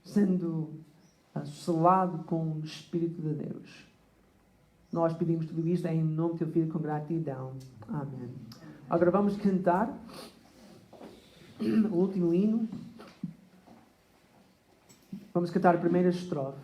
Sendo selado com o Espírito de Deus. Nós pedimos tudo isto em nome do Teu Filho com gratidão. Amém. Agora vamos cantar o último hino. Vamos cantar a primeira estrofe.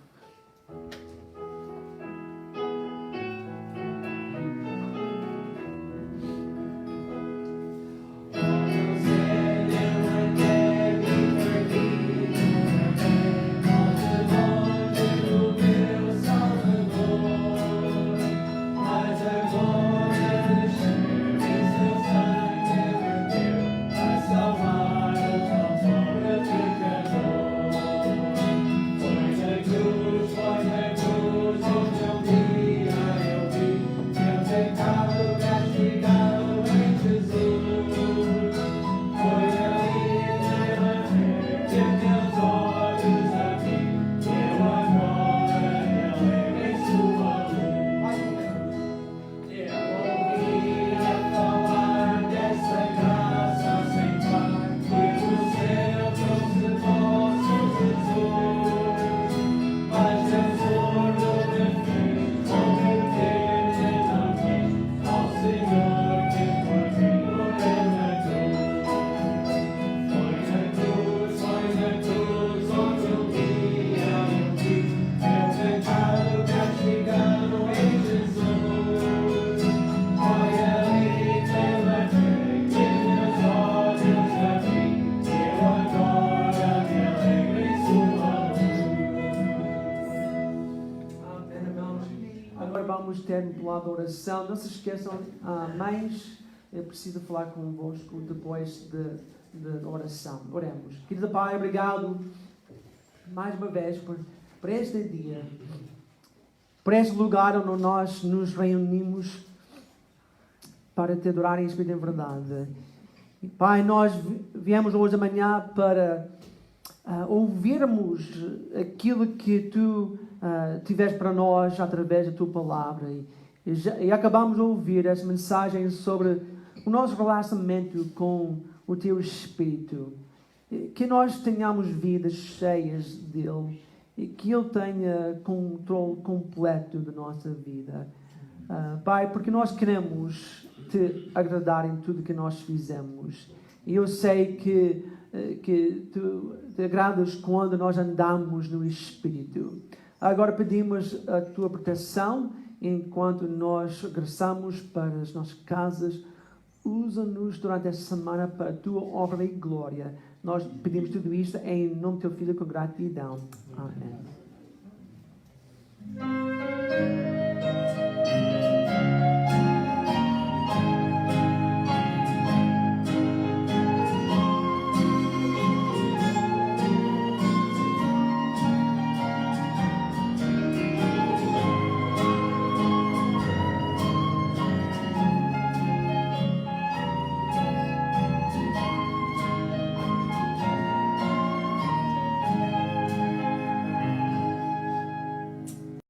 Termo lado da oração. Não se esqueçam, mães, eu preciso falar convosco depois da oração. Oremos. Querido Pai, obrigado mais uma vez por este dia, por este lugar onde nós nos reunimos para te adorar em espírito e em verdade. Pai, nós viemos hoje de manhã para ouvirmos aquilo que Tu tiveste para nós através da Tua palavra e acabamos de ouvir essa mensagem sobre o nosso relacionamento com o Teu Espírito, que nós tenhamos vidas cheias dele e que Ele tenha controle completo da nossa vida, Pai, porque nós queremos Te agradar em tudo que nós fizemos e eu sei que Tu te agradas quando nós andamos no Espírito. Agora pedimos a Tua proteção enquanto nós regressamos para as nossas casas. Usa-nos durante esta semana para a Tua honra e glória. Nós pedimos tudo isto em nome do Teu Filho com gratidão. Amém.